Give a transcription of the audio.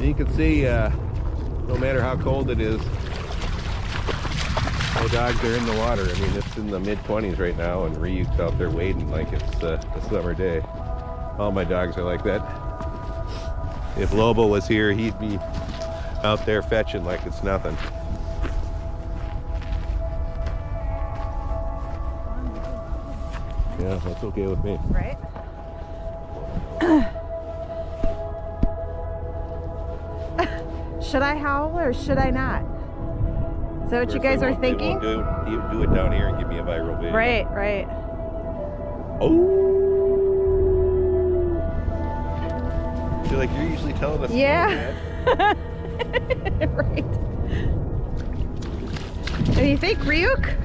you can see, no matter how cold it is, my dogs are in the water. I mean, it's in the mid-20s right now, and Ryuk's out there wading like it's a summer day. All my dogs are like that. If Lobo was here, he'd be out there fetching like it's nothing. Yeah, that's okay with me. Right? Should I howl or should I not? Is that what you guys are thinking? Do it down here and give me a viral video. Right, right. Oh! I feel like you're usually telling us. Yeah. Right. What do you think, Ryuk?